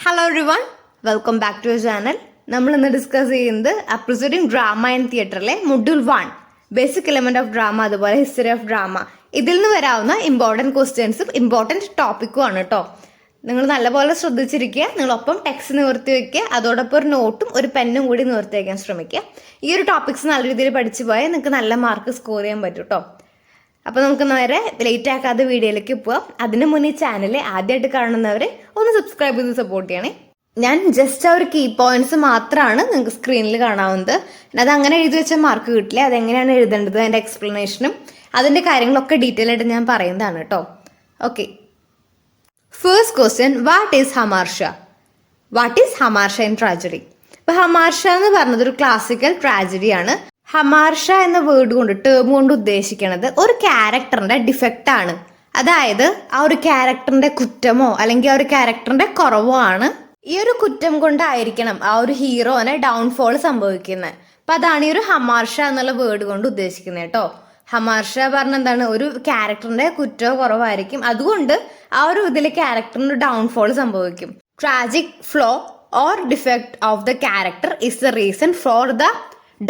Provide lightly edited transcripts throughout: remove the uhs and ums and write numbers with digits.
Hello everyone, welcome back to channel. നമ്മൾ ഇന്ന് discuss ചെയ്യുന്നത് അപ്രിസൈഡിങ് ഡ്രാമ ആൻഡ് തിയേറ്ററിലെ module 1 basic element of drama, അതുപോലെ ഹിസ്റ്ററി ഓഫ് ഡ്രാമ. ഇതിൽ നിന്ന് വരാവുന്ന ഇമ്പോർട്ടൻറ്റ് ക്വസ്റ്റ്യൻസും ഇമ്പോർട്ടൻറ്റ് ടോപ്പിക്കും ആണ് കേട്ടോ. നിങ്ങൾ നല്ലപോലെ ശ്രദ്ധിച്ചിരിക്കുക. നിങ്ങളൊപ്പം ടെക്സ്റ്റ് നിവർത്തി വയ്ക്കുക, അതോടൊപ്പം ഒരു നോട്ടും ഒരു പെന്നും കൂടി നിവർത്തി വയ്ക്കാൻ ശ്രമിക്കുക. ഈ ഒരു ടോപ്പിക്സ് നല്ല രീതിയിൽ പഠിച്ചു പോയാൽ നിങ്ങൾക്ക് നല്ല മാർക്ക് സ്കോർ ചെയ്യാൻ പറ്റും കേട്ടോ. അപ്പോൾ നമുക്ക് നേരെ ലേറ്റ് ആക്കാതെ വീഡിയോയിലേക്ക് പോവാം. അതിന് മുന്നേ ചാനൽ ആദ്യമായിട്ട് കാണുന്നവർ ഒന്ന് സബ്സ്ക്രൈബ് ചെയ്ത് സപ്പോർട്ട് ചെയ്യണേ. ഞാൻ ജസ്റ്റ് ആ ഒരു കീ പോയിന്റ്സ് മാത്രമാണ് നിങ്ങൾക്ക് സ്ക്രീനിൽ കാണാവുന്നത്. അത് അങ്ങനെ എഴുതി വെച്ച മാർക്ക് കിട്ടില്ല. അതെങ്ങനെയാണ് എഴുതേണ്ടത്, അതിൻ്റെ എക്സ്പ്ലനേഷനും അതിൻ്റെ കാര്യങ്ങളൊക്കെ ഡീറ്റെയിൽ ആയിട്ട് ഞാൻ പറയുന്നതാണ് കേട്ടോ. Okay, first question, what is hamartia? What is hamartia in tragedy? ഇപ്പൊ ഹമാർഷ എന്ന് പറഞ്ഞത് ഒരു ക്ലാസിക്കൽ ട്രാജഡിയാണ്. ഹമാർഷ എന്ന വേർഡ് കൊണ്ട്, ടേം കൊണ്ട് ഉദ്ദേശിക്കുന്നത് ഒരു ക്യാരക്ടറിന്റെ ഡിഫക്റ്റ് ആണ്. അതായത് ആ ഒരു ക്യാരക്ടറിന്റെ കുറ്റമോ അല്ലെങ്കിൽ ആ ഒരു ക്യാരക്ടറിന്റെ കുറവോ ആണ്. ഈ ഒരു കുറ്റം കൊണ്ടായിരിക്കണം ആ ഒരു ഹീറോനെ ഡൗൺഫോൾ സംഭവിക്കുന്നത്. അപ്പൊ അതാണ് ഈ ഒരു ഹമാർഷ എന്നുള്ള വേർഡ് കൊണ്ട് ഉദ്ദേശിക്കുന്നത് കേട്ടോ. ഹമാർഷ പറഞ്ഞ എന്താണ്, ഒരു ക്യാരക്ടറിന്റെ കുറ്റമോ കുറവായിരിക്കും, അതുകൊണ്ട് ആ ഒരു ഇതിൽ ക്യാരക്ടറിന് ഡൗൺഫോൾ സംഭവിക്കും. Tragic flow or defect of the character is the reason for the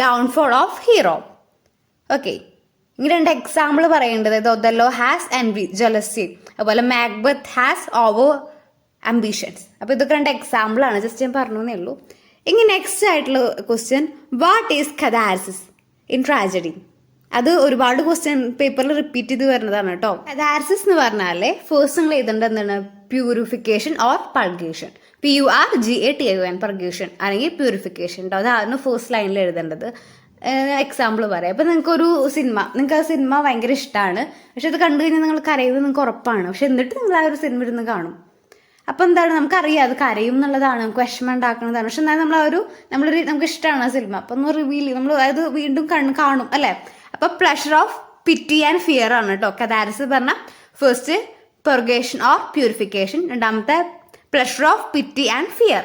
downfall of hero. Okay, ഇനി രണ്ട് എക്സാമ്പിൾ പറയേണ്ടത്, ഒതല്ലോ ഹാസ് എൻവി, ജലസി, അതുപോലെ മാക്ബത്ത് ഹാസ് ഓവർ ആംബിഷൻസ്. അപ്പോൾ ഇതൊക്കെ രണ്ട് എക്സാമ്പിൾ ആണ്, ജസ്റ്റ് ഞാൻ പറഞ്ഞേ ഉള്ളൂ. ഇനി നെക്സ്റ്റ് ആയിട്ടുള്ള question, what is catharsis in tragedy? അത് ഒരുപാട് ക്വസ്റ്റ്യൻ പേപ്പറിൽ റിപ്പീറ്റ് ചെയ്ത് വരുന്നതാണ് കേട്ടോ. കഥാർസിസ് എന്ന് പറഞ്ഞാൽ ഫേസ്റ്റ് നിങ്ങൾ എഴുതേണ്ടത് എന്താണ്, purification or purgation. PURGATION, purgation അല്ലെങ്കിൽ പ്യൂരിഫിക്കേഷൻ കേട്ടോ. അതാണ് ഫസ്റ്റ് ലൈനിൽ എഴുതേണ്ടത്. എക്സാമ്പിൾ പറയാം. ഇപ്പം നിങ്ങൾക്കൊരു സിനിമ, നിങ്ങൾക്ക് ആ സിനിമ ഭയങ്കര ഇഷ്ടമാണ്, പക്ഷെ അത് കണ്ടു കഴിഞ്ഞാൽ നിങ്ങൾ കരയുന്നത് നിങ്ങൾക്ക് ഉറപ്പാണ്. പക്ഷെ എന്നിട്ട് നിങ്ങൾ ആ ഒരു സിനിമ ഇരുന്ന് കാണും. അപ്പം എന്താണ്, നമുക്കറിയാം അത് കരയും എന്നുള്ളതാണ്, നമുക്ക് വിഷമം ഉണ്ടാക്കുന്നതാണ്. പക്ഷെ എന്നാലും നമുക്ക് ഇഷ്ടമാണ് ആ സിനിമ. അപ്പം ഒന്ന് റിവീൽ ചെയ്യും, നമ്മൾ അത് വീണ്ടും കാണും അല്ലേ. അപ്പം pleasure of pity and fear ആണ് കേട്ടോ കഥാരസ് പറഞ്ഞ ഫസ്റ്റ് പെർഗേഷൻ ഓർ പ്യൂരിഫിക്കേഷൻ, രണ്ടാമത്തെ pleasure of pity and fear.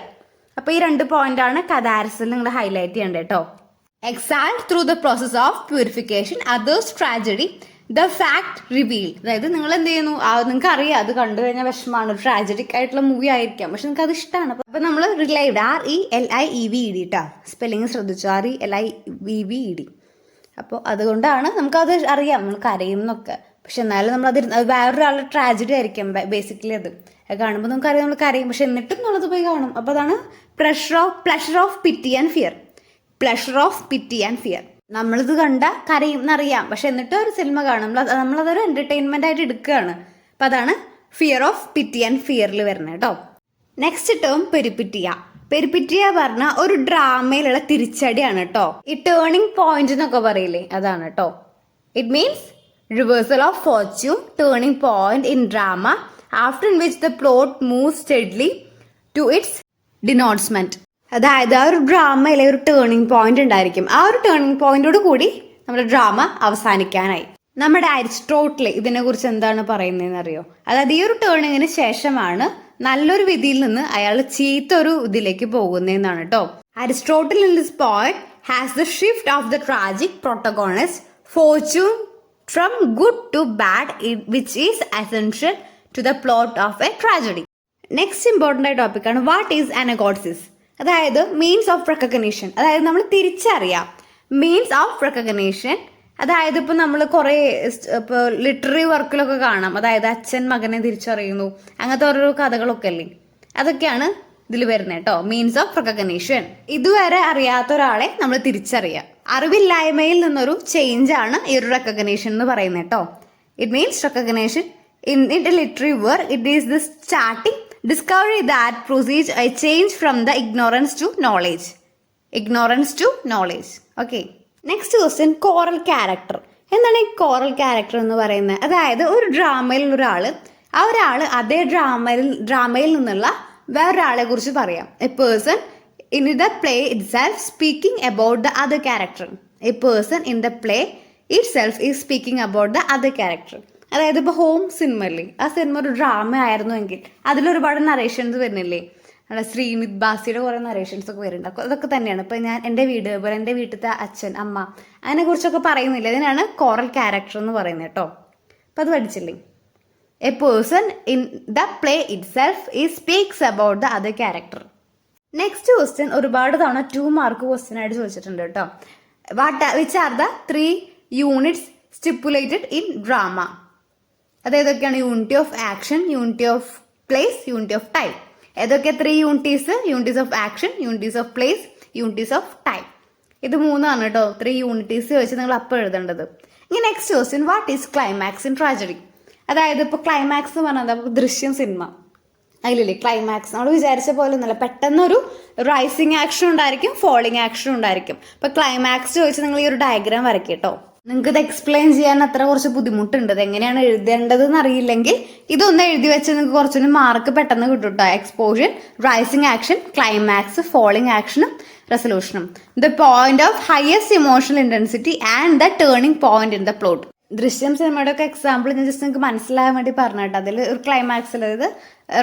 അപ്പോൾ ഈ രണ്ട് പോയിന്റ് ആണ് കഥാരസിൽ നിങ്ങൾ ഹൈലൈറ്റ് ചെയ്യേണ്ടത് കേട്ടോ. Exalt through the process of purification others tragedy the fact reveal. അതായത് നിങ്ങൾ എന്ത് ചെയ്യുന്നു, നിങ്ങൾക്ക് അറിയാം അത് കണ്ടു കഴിഞ്ഞാൽ വിഷമമാണ്, ഒരു ട്രാജഡിക് ആയിട്ടുള്ള മൂവി ആയിരിക്കാം, പക്ഷെ നിങ്ങൾക്ക് അത് ഇഷ്ടമാണ്. അപ്പം നമ്മൾ റിലൈവ്ഡ്, RELIEVED കേട്ടോ, സ്പെല്ലിങ് ശ്രദ്ധിച്ചു, RELIVED. അപ്പോൾ അതുകൊണ്ടാണ് നമുക്കത് അറിയാം, നമ്മൾ കരയും എന്നൊക്കെ. പക്ഷെ എന്നാലും നമ്മളത് വേറൊരാളുടെ ട്രാജഡി ആയിരിക്കും ബേസിക്കലി. അത് കാണുമ്പോൾ നമുക്കറിയാം നമ്മൾ കരയും, പക്ഷെ എന്നിട്ടും നമ്മളത് പോയി കാണും. അപ്പോൾ അതാണ് pleasure of pity and fear. Pleasure of pity and fear. നമ്മളിത് കണ്ട കരയും എന്നറിയാം, പക്ഷെ എന്നിട്ടും ഒരു സിനിമ കാണും, നമ്മളതൊരു എന്റർടൈൻമെന്റ് ആയിട്ട് എടുക്കുകയാണ്. അപ്പം അതാണ് ഫിയർ ഓഫ് പിറ്റി ആൻഡ് ഫിയറിൽ വരുന്നത് കേട്ടോ. Next term പെരിപ്പിറ്റിയ. പെരിപ്പിറ്റിയ പറഞ്ഞ ഒരു ഡ്രാമയിലുള്ള തിരിച്ചടിയാണ് കേട്ടോ. ഈ ടേണിംഗ് പോയിന്റ് എന്നൊക്കെ പറയില്ലേ, അതാണ് കേട്ടോ. It means reversal of fortune, turning point in drama after in which the plot move steadily to its denouement. അതായത് ആ ഒരു ഡ്രാമയിലെ ഒരു ടേണിംഗ് പോയിന്റ് ഉണ്ടായിരിക്കും. ആ ഒരു ടേണിംഗ് പോയിന്റോട് കൂടി നമ്മുടെ ഡ്രാമ അവസാനിക്കാനായി. നമ്മുടെ അരിസ്റ്റോട്ടിൽ ഇതിനെ കുറിച്ച് എന്താണ് പറയുന്നതെന്ന് അറിയോ? അതായത് ഈ ഒരു ടേണിങ്ങിന് ശേഷമാണ് നല്ലൊരു വിധിയിൽ നിന്ന് അയാൾ ചീത്ത ഒരു ഇതിലേക്ക് പോകുന്നതെന്നാണ് കേട്ടോ. Aristotle in this point has the shift of the tragic protagonist fortune from good to bad, which is essential to the plot of a tragedy. Next important ആയ ടോപ്പിക്കാണ് വാട്ട് ഈസ് അനഗോട്സിസ്. അതായത് മീൻസ് ഓഫ് റെക്കഗ്നീഷൻ. അതായത് നമ്മൾ തിരിച്ചറിയാം means of recognition. അതായത് ഇപ്പം നമ്മൾ കുറേ ഇപ്പോൾ ലിറ്റററി വർക്കിലൊക്കെ കാണാം, അതായത് അച്ഛൻ മകനെ തിരിച്ചറിയുന്നു, അങ്ങനത്തെ ഓരോ കഥകളൊക്കെ അല്ലേ, അതൊക്കെയാണ് ഇതിൽ വരുന്നത് കേട്ടോ. Means of recognition. ഇതുവരെ അറിയാത്ത ഒരാളെ നമ്മൾ തിരിച്ചറിയാം. അറിവില്ലായ്മയിൽ നിന്നൊരു ചേഞ്ച് ആണ് ഈ ഒരു റെക്കഗ്നീഷൻ എന്ന് പറയുന്നത് കേട്ടോ. It means recognition in a literary work, it is the starting discovery that proceeds a change from the ignorance to knowledge. Okay, next question, choral character. എന്താണ് ഈ കോറൽ ക്യാരക്ടർ എന്ന് പറയുന്നത്? അതായത് ഒരു ഡ്രാമയിൽ ആ ഒരാൾ അതേ ഡ്രാമയിൽ നിന്നുള്ള വേറൊരാളെ കുറിച്ച് പറയാം. A person in the play itself speaking about the other character. A person in the play itself is speaking about the other character. അതായത് ഇപ്പോൾ ഹോം സിനിമ അല്ലേ, ആ സിനിമ ഒരു ഡ്രാമ ആയിരുന്നുവെങ്കിൽ അതിലൊരുപാട് നറേഷൻസ് വരുന്നില്ലേ, ശ്രീനിത് ബാസിയുടെ കുറേ നറേഷൻസ് ഒക്കെ വരുന്നുണ്ട്. അതൊക്കെ തന്നെയാണ് ഇപ്പോൾ എൻ്റെ വീട്, അതുപോലെ എൻ്റെ വീട്ടിലത്തെ അച്ഛൻ അമ്മ അതിനെ കുറിച്ചൊക്കെ പറയുന്നില്ല. ഇതിനാണ് കോറൽ ക്യാരക്ടർ എന്ന് പറയുന്നത് കേട്ടോ. അപ്പം അത് പഠിച്ചില്ലേ. A person in the play itself ഈ speaks about the other character. Next question ഒരുപാട് തവണ 2 മാർക്ക് ക്വസ്റ്റ്യൻ ആയിട്ട് ചോദിച്ചിട്ടുണ്ട് കേട്ടോ. Which are the 3 units stipulated in drama? അതേതൊക്കെയാണ്? Unity of action, unity of place, unity of time. ഏതൊക്കെ 3 unities? Unities of action, unities of place, unities of time. ഇത് 3 കേട്ടോ 3 unities വെച്ച് നിങ്ങൾ അപ്പോൾ എഴുതേണ്ടത്. ഇനി next question, what is climax in tragedy? അതായത് ഇപ്പോൾ ക്ലൈമാക്സ് എന്ന് പറഞ്ഞാൽ ദൃശ്യം സിനിമ അതിലില്ലേ ക്ലൈമാക്സ് നമ്മൾ വിചാരിച്ച പോലെ ഒന്നുമല്ല, പെട്ടെന്നൊരു റൈസിങ് ആക്ഷൻ ഉണ്ടായിരിക്കും, ഫോളിങ് ആക്ഷൻ ഉണ്ടായിരിക്കും. ഇപ്പൊ ക്ലൈമാക്സ് ചോദിച്ചാൽ നിങ്ങൾ ഈ ഒരു ഡയഗ്രാം വരയ്ക്കുക കേട്ടോ. നിങ്ങൾക്ക് ഇത് എക്സ്പ്ലെയിൻ ചെയ്യാൻ അത്ര കുറച്ച് ബുദ്ധിമുട്ടുണ്ട്, ഇത് എങ്ങനെയാണ് എഴുതേണ്ടതെന്ന് അറിയില്ലെങ്കിൽ ഇതൊന്ന് എഴുതി വെച്ച് നിങ്ങൾക്ക് കുറച്ചുകൂടി മാർക്ക് പെട്ടെന്ന് കിട്ടും കേട്ടോ. Exposition, rising action, climax, falling ആക്ഷനും റെസൊല്യൂഷനും. The point of highest emotional intensity and the turning point in the plot. Drishyam സിനിമയുടെ ഒക്കെ എക്സാമ്പിൾ ഞാൻ ജസ്റ്റ് നിങ്ങൾക്ക് മനസ്സിലാകാൻ വേണ്ടി പറഞ്ഞിട്ട് അതിൽ ഒരു ക്ലൈമാക്സിൽ അതായത്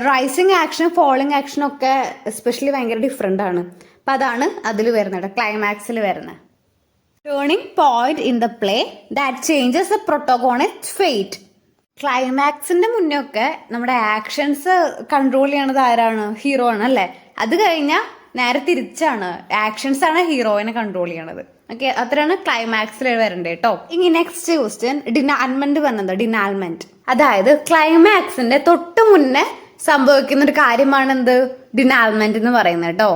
റൈസിങ് ആക്ഷനും ഫോളിങ് ആക്ഷനും ഒക്കെ എസ്പെഷ്യലി ഭയങ്കര ഡിഫറെൻ്റ് ആണ്. അപ്പം അതാണ് അതിൽ വരുന്നത്, ക്ലൈമാക്സിൽ വരുന്നത്. Turning point in the play that changes the protagonist fate. ക്ലൈമാക്സിന്റെ മുന്നേ ഒക്കെ നമ്മുടെ ആക്ഷൻസ് കൺട്രോൾ ചെയ്യണത് ആരാണ്? ഹീറോ ആണ് അല്ലേ. അത് കഴിഞ്ഞാൽ നേരെ തിരിച്ചാണ്, ആക്ഷൻസ് ആണ് ഹീറോയിനെ കൺട്രോൾ ചെയ്യണത്. ഓക്കെ, അത്രയാണ് ക്ലൈമാക്സിൽ വരണ്ടേ കേട്ടോ. ഇനി നെക്സ്റ്റ് ക്വസ്റ്റ്യൻ, ഡിനാൽമെന്റ് പറഞ്ഞത്. ഡിനാൽമെന്റ് അതായത് ക്ലൈമാക്സിന്റെ തൊട്ട് മുന്നേ സംഭവിക്കുന്ന ഒരു കാര്യമാണ് എന്ത്? ഡിനാൽമെന്റ് എന്ന് പറയുന്നത് കേട്ടോ.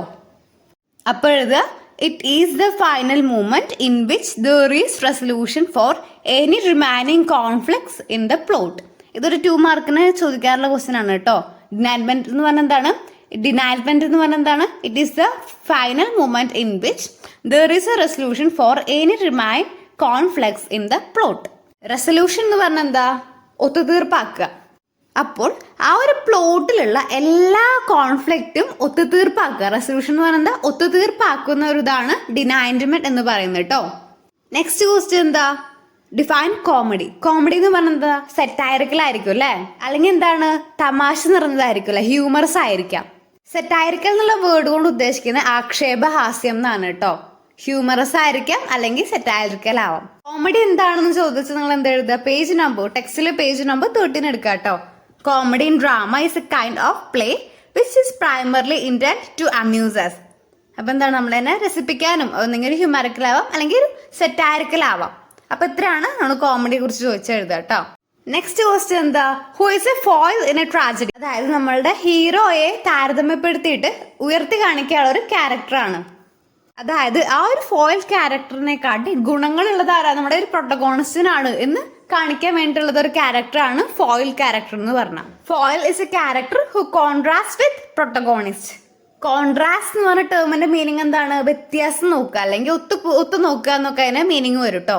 അപ്പോൾ എഴുതുക, it is the final moment in which there is resolution for any remaining conflicts in the plot. ഇതൊരു 2 മാർക്കിന് ചോദിക്കാറുള്ള ക്വസ്റ്റ്യൻ ആണ് കേട്ടോ. ഡിനാൽമെന്റ് എന്ന് പറഞ്ഞാൽ എന്താണ്? ഡിനാൽമെന്റ് എന്ന് പറഞ്ഞാൽ എന്താണ്? It is the final moment in which there is A resolution for any remain conflicts in the plot. Resolution എന്ന് പറഞ്ഞാൽ എന്താ? ഒത്തുതീർപ്പാക്കുക. അപ്പോൾ ആ ഒരു പ്ലോട്ടിലുള്ള എല്ലാ കോൺഫ്ലിക്റ്റും ഒത്തുതീർപ്പാക്കുക. റെസൊല്യൂഷൻ എന്ന് പറയുന്നത് ഒത്തുതീർപ്പാക്കുന്ന ഒരു ഇതാണ് ഡിനാൽമെന്റ് എന്ന് പറയുന്നത് കേട്ടോ. നെക്സ്റ്റ് ക്വസ്റ്റ്യൻ എന്താ? Define comedy. കോമഡി എന്ന് പറയുന്നത് സെറ്റൈറിക്കൽ ആയിരിക്കും അല്ലേ, അല്ലെങ്കിൽ എന്താണ്? തമാശ നിറഞ്ഞതായിരിക്കും അല്ലെ, ഹ്യൂമറസ് ആയിരിക്കാം. സെറ്റൈറിക്കൽ എന്നുള്ള വേർഡ് കൊണ്ട് ഉദ്ദേശിക്കുന്നത് ആക്ഷേപഹാസ്യം എന്നാണ് കേട്ടോ. ഹ്യൂമറസ് ആയിരിക്കാം അല്ലെങ്കിൽ സെറ്റൈറിക്കൽ ആവാം. കോമഡി എന്താണെന്ന് ചോദിച്ചാൽ നിങ്ങൾ എന്താ എഴുതുക? പേജ് നമ്പർ, ടെക്സ്റ്റിലെ പേജ് നമ്പർ 13 എടുക്കുക കേട്ടോ. Comedy in drama is a kind of play which is primarily intend to amuse us. അപ്പൊ എന്താണ്? നമ്മൾ തന്നെ രസിപ്പിക്കാനും, ഒന്നെങ്കിൽ ഹ്യൂമറിക്കൽ ആവാം അല്ലെങ്കിൽ ഒരു സെറ്റൈറിക്കൽ ആവാം. അപ്പൊ ഇത്രയാണ് നമ്മൾ കോമഡിയെ കുറിച്ച് ചോദിച്ചെഴുതുക കേട്ടോ. നെക്സ്റ്റ് ക്വസ്റ്റ്യൻ എന്താ? Who is A foil in A tragedy? അതായത് നമ്മളുടെ ഹീറോയെ താരതമ്യപ്പെടുത്തിയിട്ട് ഉയർത്തി കാണിക്കാനുള്ള ഒരു ക്യാരക്ടറാണ്. അതായത് ആ ഒരു ഫോയിൽ ക്യാരക്ടറിനെക്കാട്ടി ഗുണങ്ങളുള്ളത് ആരാ? നമ്മുടെ ഒരു പ്രൊട്ടഗോണിസ്റ്റിനാണ് എന്ന് കാണിക്കാൻ വേണ്ടിയിട്ടുള്ളത് ഒരു ക്യാരക്ടറാണ് ഫോയിൽ ക്യാരക്ടർ എന്ന് പറഞ്ഞാൽ. Foil is A character who contrast with protagonist. Contrast എന്ന് പറഞ്ഞ ടേമിന്റെ മീനിങ് എന്താണ്? വ്യത്യാസം നോക്കുക അല്ലെങ്കിൽ ഒത്തു നോക്കുക എന്നൊക്കെ അതിന്റെ മീനിങ് വരും കേട്ടോ.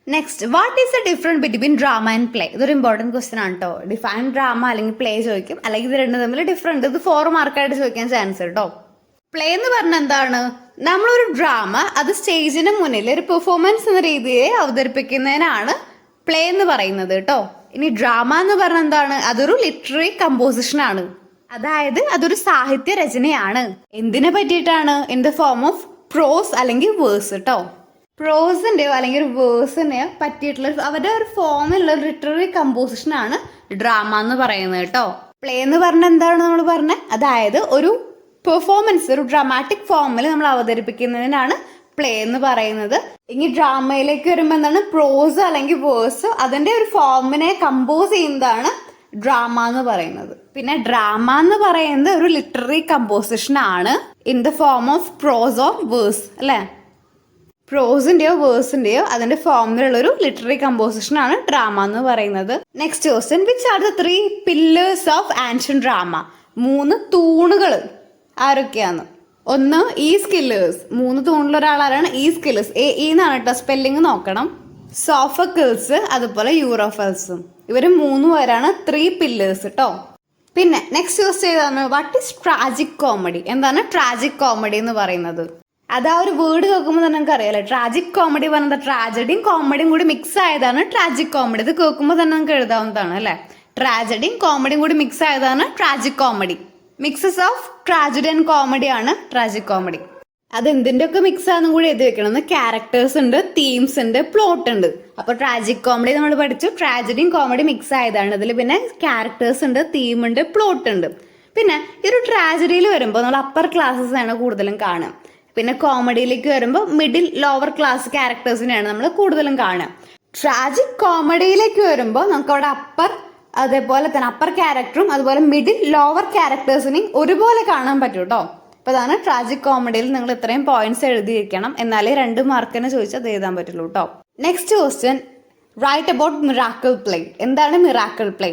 Next, what is the difference between drama and play? ഇതൊരു ഇമ്പോർട്ടൻറ്റ് ക്വസ്റ്റൻ ആണ് കേട്ടോ. ഡിഫൈൻ ഡ്രാമ അല്ലെങ്കിൽ പ്ലേ ചോദിക്കും, അല്ലെങ്കിൽ ഇത് രണ്ടും തമ്മിൽ ഡിഫറൻറ്റ്. ഇത് 4 മാർക്കായിട്ട് ചോദിക്കാൻ ചാൻസ് കേട്ടോ. പ്ലേ എന്ന് പറഞ്ഞാൽ എന്താണ്? നമ്മളൊരു ഡ്രാമ അത് സ്റ്റേജിന് മുന്നിൽ ഒരു പെർഫോമൻസ് എന്ന രീതിയെ അവതരിപ്പിക്കുന്നതിനാണ് പ്ലേ എന്ന് പറയുന്നത് കേട്ടോ. ഇനി ഡ്രാമ എന്ന് പറഞ്ഞാൽ എന്താണ്? അതൊരു ലിറ്റററി കമ്പോസിഷൻ ആണ്, അതായത് അതൊരു സാഹിത്യ രചനയാണ്. എന്തിനെ പറ്റിയിട്ടാണ്? ഇൻ ദ ഫോം ഓഫ് പ്രോസ് അല്ലെങ്കിൽ വേഴ്സ് കേട്ടോ. പ്രോസിന്റെയോ അല്ലെങ്കിൽ ഒരു വേഴ്സിനെയോ പറ്റിയിട്ടുള്ള അവരുടെ ഒരു ഫോമിലുള്ള ലിറ്റററി കമ്പോസിഷൻ ആണ് ഡ്രാമ എന്ന് പറയുന്നത് കേട്ടോ. പ്ലേ എന്ന് പറഞ്ഞാൽ എന്താണ് നമ്മൾ പറഞ്ഞത്? അതായത് ഒരു പെർഫോമൻസ് ഒരു ഡ്രാമാറ്റിക് ഫോമിൽ നമ്മൾ അവതരിപ്പിക്കുന്നതിനാണ് പ്ലേ എന്ന് പറയുന്നത്. ഇനി ഡ്രാമയിലേക്ക് വരുമ്പോൾ എന്താണ്? പ്രോസ് അല്ലെങ്കിൽ വേഴ്സ് അതിന്റെ ഒരു ഫോമിനെ കമ്പോസ് ചെയ്യുന്നതാണ് ഡ്രാമ എന്ന് പറയുന്നത്. പിന്നെ ഡ്രാമ എന്ന് പറയുന്നത് ഒരു ലിറ്റററി കമ്പോസിഷൻ ആണ് in the form of prose or verse അല്ലെ. പ്രോസിന്റെയോ വേഴ്സിന്റെയോ അതിന്റെ ഫോമിലുള്ള ഒരു ലിറ്റററി കമ്പോസിഷൻ ആണ് ഡ്രാമ എന്ന് പറയുന്നത്. Next question, which are the 3 pillars of ancient drama? 3 തൂണുകൾ ആരൊക്കെയാണ്? ഒന്ന് ഈ സ്കില്ലേഴ്സ്. 3 തൂണിലുള്ള ഒരാളാരാണ്? ഈ സ്കില്ലേഴ്സ്. എന്നാണ് കേട്ടോ സ്പെല്ലിങ് നോക്കണം. സോഫക്കിൾസ് അതുപോലെ യൂറോഫൽസും. ഇവര് 3 പേരാണ് 3 പില്ലേഴ്സ് കേട്ടോ. പിന്നെ നെക്സ്റ്റ് ക്വസ്റ്റ്യൻ ഏതാണ്? What is tragic comedy? എന്താണ് ട്രാജിക് കോമഡി എന്ന് പറയുന്നത്? അത് ആ ഒരു വേർഡ് കേൾക്കുമ്പോൾ തന്നെ നമുക്ക് അറിയാലോ. ട്രാജിക് കോമഡി പറഞ്ഞത് ട്രാജഡിയും കോമഡിയും കൂടി മിക്സ് ആയതാണ് ട്രാജിക് കോമഡി. ഇത് കേൾക്കുമ്പോൾ തന്നെ നമുക്ക് എഴുതാവുന്നതാണ് അല്ലെ. ട്രാജഡിയും കോമഡിയും കൂടി മിക്സ് ആയതാണ് tragic comedy. Mixes of tragedy and comedy ആണ് ട്രാജിക് കോമഡി. അത് എന്തിൻ്റെയൊക്കെ മിക്സ് ആണെന്നും കൂടി എഴുതി വെക്കണം. ക്യാരക്ടേഴ്സ് ഉണ്ട്, തീംസ് ഉണ്ട്, പ്ലോട്ട് ഉണ്ട്. അപ്പൊ ട്രാജിക് കോമഡി നമ്മൾ പഠിച്ചു, ട്രാജഡിയും കോമഡി മിക്സ് ആയതാണ്. ഇതിൽ പിന്നെ ക്യാരക്ടേഴ്സ് ഉണ്ട്, തീം ഉണ്ട്, പ്ലോട്ട് ഉണ്ട്. പിന്നെ ഈ ഒരു ട്രാജഡിയിൽ വരുമ്പോൾ നമ്മൾ അപ്പർ ക്ലാസ്സസ് ആണ് കൂടുതലും കാണുക. പിന്നെ കോമഡിയിലേക്ക് വരുമ്പോൾ മിഡിൽ ലോവർ ക്ലാസ് ക്യാരക്ടേഴ്സിനെയാണ് നമ്മൾ കൂടുതലും കാണുക. ട്രാജിക് കോമഡിയിലേക്ക് വരുമ്പോൾ നമുക്ക് അവിടെ അതേപോലെ തന്നെ അപ്പർ ക്യാരക്ടറും അതുപോലെ മിഡിൽ ലോവർ ക്യാരക്ടേഴ്സിനെയും ഒരുപോലെ കാണാൻ പറ്റും കേട്ടോ. അപ്പൊ അതാണ് ട്രാജിക് കോമഡിയിൽ നിങ്ങൾ ഇത്രയും പോയിന്റ്സ് എഴുതിയിരിക്കണം, എന്നാലേ 2 മാർക്കിന് ചോദിച്ചാൽ അത് എഴുതാൻ പറ്റുള്ളൂ കേട്ടോ. Next question, write about miracle play. എന്താണ് മിറാക്കിൾ പ്ലേ?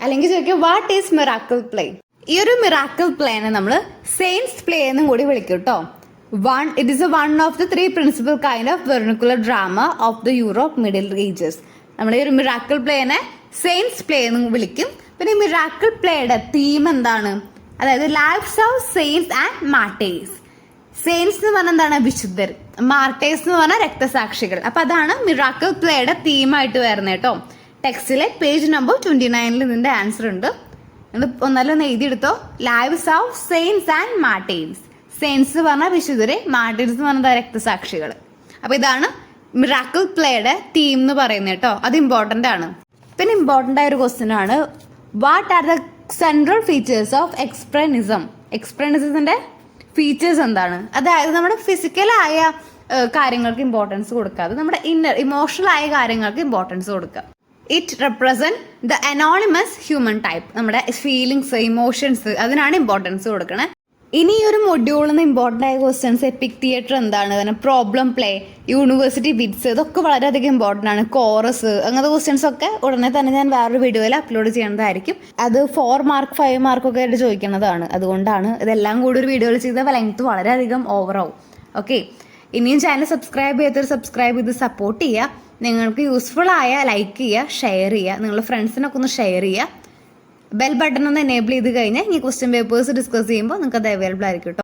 അല്ലെങ്കിൽ ചോദിക്കുക വാട്ട് ഈസ് മിറാക്കിൾ പ്ലേ? ഈ ഒരു മിറാക്കിൾ പ്ലേനെ നമ്മൾ സെയിൻസ് പ്ലേ എന്നും കൂടി വിളിക്കും കേട്ടോ. It is one of the 3 principal kind of vernacular drama of the Europe Middle Ages. നമ്മൾ ഈ ഒരു മിറാക്കിൾ പ്ലേനെ സെയിൻസ് പ്ലേ എന്ന് വിളിക്കും. പിന്നെ ഈ മിറാക്കിൾ പ്ലേയുടെ തീം എന്താണ്? അതായത് lifes of saints and martyrs. Saints എന്ന് പറഞ്ഞാൽ എന്താണ്? വിശുദ്ധർ. മാർട്ടേഴ്സ് എന്ന് പറഞ്ഞാൽ രക്തസാക്ഷികൾ. അപ്പൊ അതാണ് മിറാക്കിൾ പ്ലേയുടെ തീമായിട്ട് വരുന്നത് കേട്ടോ. ടെക്സ്റ്റിലെ പേജ് നമ്പർ 29 ഇതിന്റെ ആൻസർ ഉണ്ട്. ഒന്നാലും എഴുതിയെടുത്തോ. Lives of saints and martyrs. Saints പറഞ്ഞാൽ വിശുദ്ധരെ, മാർട്ടേഴ്സ് പറഞ്ഞാൽ രക്തസാക്ഷികൾ. അപ്പൊ ഇതാണ് മിറാക്കിൾ പ്ലേയുടെ തീം എന്ന് പറയുന്നത് കേട്ടോ. അത് ഇമ്പോർട്ടന്റ് ആണ്. പിന്നെ ഇമ്പോർട്ടന്റ് ആയ ഒരു ക്വസ്റ്റ്യൻ ആണ്, what are the central features of expressionism? എക്സ്പ്രനിസത്തിന്റെ ഫീച്ചേഴ്സ് എന്താണ്? അതായത് നമ്മുടെ ഫിസിക്കലായ കാര്യങ്ങൾക്ക് ഇമ്പോർട്ടൻസ് കൊടുക്കാതെ നമ്മുടെ ഇമോഷണൽ ആയ കാര്യങ്ങൾക്ക് ഇമ്പോർട്ടൻസ് കൊടുക്കുക. It represent the anonymous human type. നമ്മുടെ ഫീലിങ്സ്, ഇമോഷൻസ്, അതിനാണ് ഇമ്പോർട്ടൻസ് കൊടുക്കണേ. ഇനി ഈ ഒരു മൊഡ്യൂളിൽ നിന്ന് ഇമ്പോർട്ടൻ്റ് ആയ ക്വസ്റ്റ്യൻസ്, എപ്പിക് തിയേറ്റർ എന്താണ്, പിന്നെ പ്രോബ്ലം പ്ലേ, യൂണിവേഴ്സിറ്റി ബിറ്റ്സ്, ഇതൊക്കെ വളരെയധികം ഇമ്പോർട്ടൻ്റ് ആണ്. കോറസ്, അങ്ങനത്തെ ക്വസ്റ്റ്യൻസ് ഒക്കെ ഉടനെ തന്നെ ഞാൻ വേറൊരു വീഡിയോയിൽ അപ്ലോഡ് ചെയ്യുന്നതായിരിക്കും. അത് 4 മാർക്ക് 5 മാർക്കൊക്കെ ആയിട്ട് ചോദിക്കുന്നതാണ്. അതുകൊണ്ടാണ് ഇതെല്ലാം കൂടി ഒരു വീഡിയോയിൽ ചെയ്ത ലെങ്ത് വളരെയധികം ഓവറാവും. ഓക്കെ, ഇനിയും ചാനൽ സബ്സ്ക്രൈബ് ചെയ്തിട്ട് സബ്സ്ക്രൈബ് ചെയ്ത് സപ്പോർട്ട് ചെയ്യുക. നിങ്ങൾക്ക് യൂസ്ഫുൾ ആയ ലൈക്ക് ചെയ്യുക, ഷെയർ ചെയ്യുക, നിങ്ങളുടെ ഫ്രണ്ട്സിനൊക്കെ ഒന്ന് ഷെയർ ചെയ്യുക. ബെൽ ബട്ടൺ ഒന്ന് എനേബിൾ ചെയ്ത് കഴിഞ്ഞാൽ ഈ ക്വസ്റ്റ്യൻ പേപ്പേഴ്സ് ഡിസ്കസ് ചെയ്യുമ്പോൾ നിങ്ങൾക്ക് അത് അവൈലബിൾ ആയിരിക്കും കേട്ടോ.